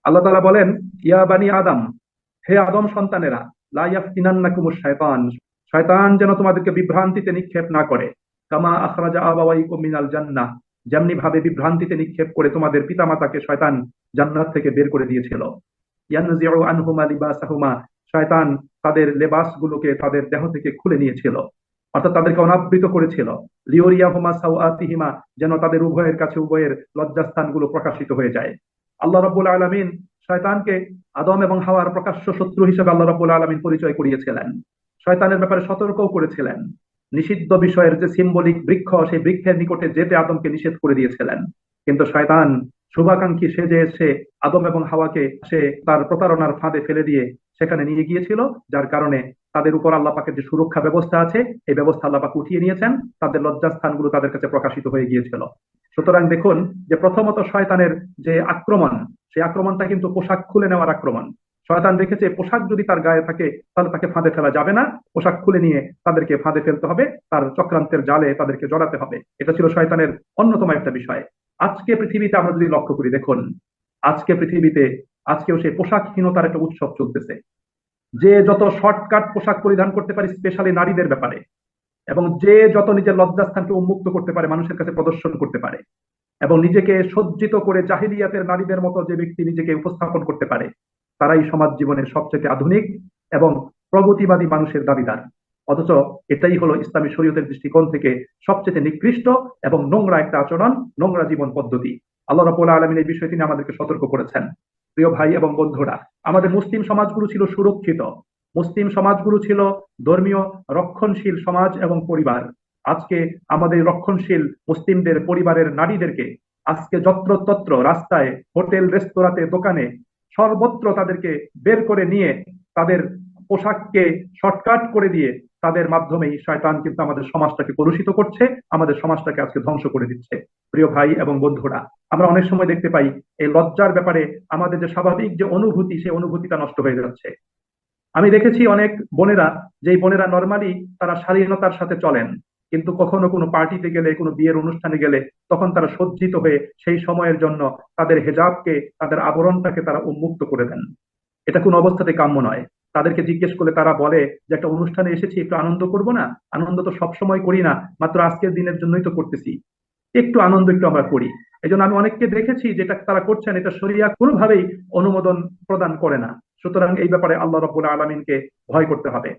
আল্লাহ তাআলা বলেন, ইয়া বানি আদম, হে আদম সন্তানেরা, লা ইয়াফতিনান্নাকুমুশ শায়তান, শয়তান যেন তোমাদেরকে বিভ্রান্তিতে নিক্ষেপ না করে। কামা আখরাজা আবাওয়াইকুম মিনাল জান্নাহ, যেমনি ভাবে বিভ্রান্তিতে নিক্ষেপ করে তোমাদের পিতামাতাকে শয়তান জান্নাত থেকে বের করে দিয়েছিল। ইয়ানজিউ আনহুমা লিবাসাহুমা, শয়তান তাদের লেবাসগুলোকে তাদের দেহ থেকে খুলে নিয়েছিল, অর্থাৎ তাদেরকে অনাবৃত করেছিল। লিউরিয়াহুমা সাওআতিহিমা, যেন তাদের উভয়ের কাছে উভয়ের লজ্জাস্থানগুলো প্রকাশিত হয়ে যায়। আল্লাহ রাব্বুল আলামিন শয়তানকে আদম এবং হাওয়ার প্রকাশ্য শত্রু হিসেবে আল্লাহ রাব্বুল আলামিন পরিচয় করিয়েছিলেন। শয়তানের ব্যাপারে সতর্কও করেছিলেন। নিষিদ্ধ বিষয়ের যে সিম্বলিক বৃক্ষ, সেই বৃক্ষের নিকটে যেতে আদমকে নিষেধ করে দিয়েছিলেন। কিন্তু শয়তান শুভাকাঙ্ক্ষী সেজে এসে আদম এবং হাওয়াকে সে তার প্রতারণার ফাঁদে ফেলে দিয়ে সেখানে নিয়ে গিয়েছিল, যার কারণে তাদের উপর আল্লাহ পাকের যে সুরক্ষা ব্যবস্থা আছে, এই ব্যবস্থা আল্লাহ পাক উঠিয়ে নিয়েছেন। তাদের লজ্জাস্থানগুলো তাদের কাছে প্রকাশিত হয়ে গিয়েছিল। সুতরাং দেখুন যে প্রথমত শয়তানের যে আক্রমণ, সেই আক্রমণটা কিন্তু পোশাক খুলে নেওয়ার আক্রমণ। শয়তান দেখেছে পোশাক যদি তার গায়ে থাকে তাহলে তাকে ফাঁদে ফেলা যাবে না, পোশাক খুলে নিয়ে তাদেরকে ফাঁদে ফেলতে হবে, তার চক্রান্তের জালে তাদেরকে জড়াতে হবে। এটা ছিল শয়তানের অন্যতম একটা বিষয়। আজকে পৃথিবীতে আমরা যদি লক্ষ্য করি, দেখুন আজকে পৃথিবীতে আজকেও সেই পোশাকহীনতার একটা উৎসব চলতেছে। যে যত শর্টকাট পোশাক পরিধান করতে পারে স্পেশালি নারীদের ব্যাপারে, এবং যে যত নিজের লজ্জাস্থানকে উন্মুক্ত করতে পারে, মানুষের কাছে প্রদর্শন করতে পারে, এবং নিজেকে সজ্জিত করে জাহিলিয়াতের নারীদের মতো যে ব্যক্তি নিজেকে উপস্থাপন করতে পারে, তারাই সমাজ জীবনের সবচেয়ে আধুনিক এবং প্রগতিবাদী মানুষের দাবিদার। অথচ এটাই হলো ইসলামী শরীয়তের দৃষ্টিকোণ থেকে সবচেয়ে নিকৃষ্ট এবং নোংরা একটা আচরণ, নোংরা জীবন পদ্ধতি। আল্লাহ রাব্বুল আলামিন এই বিষয়ে তিনি আমাদেরকে সতর্ক করেছেন। প্রিয় ভাই এবং বন্ধুরা, আমাদের মুসলিম সমাজগুলো ছিল সুরক্ষিত, মুসলিম সমাজগুলো ছিল ধর্মীয় রক্ষণশীল সমাজ এবং পরিবার। আজকে আমাদের রক্ষণশীল মুসলিমদের পরিবারের নারীদেরকে আজকে যত্রতত্র রাস্তায়, হোটেল, রেস্তোরাঁতে, দোকানে, সর্বত্র তাদেরকে বের করে নিয়ে তাদের পোশাককে শর্টকাট করে দিয়ে তাদের মাধ্যমেই শয়তান কিন্তু আমাদের সমাজটাকে কলুষিত করছে, আমাদের সমাজটাকে আজকে ধ্বংস করে দিচ্ছে। প্রিয় ভাই এবং বন্ধুরা, আমরা অনেক সময় দেখতে পাই এই লজ্জার ব্যাপারে আমাদের যে স্বাভাবিক যে অনুভূতি, সেই অনুভূতিটা নষ্ট হয়ে যাচ্ছে। আমি দেখেছি অনেক বোনেরা, যেই বোনেরা নর্মালি তারা শালীনতার সাথে চলেন, কিন্তু কখনো কোনো পার্টিতে গেলে, কোনো বিয়ের অনুষ্ঠানে গেলে তখন তারা সজ্জিত হয়ে সেই সময়ের জন্য তাদের হেজাবকে, তাদের আবরণটাকে তারা উন্মুক্ত করে দেন। এটা কোনো অবস্থাতে কাম্য নয়। তাদেরকে জিজ্ঞেস করলে তারা বলে যে একটা অনুষ্ঠানে এসেছি, একটু আনন্দ করব না? আনন্দ তো সব সময় করি না, মাত্র আজকের দিনের জন্যই তো করতেছি, একটু আনন্দ একটু আমরা করি। এই জন্য আমি অনেককে দেখেছি যেটা তারা করছেন, এটা শরিয়া কোনোভাবেই অনুমোদন প্রদান করে না। সুতরাং এই ব্যাপারে আল্লাহ রাব্বুল আলামিনকে ভয় করতে হবে।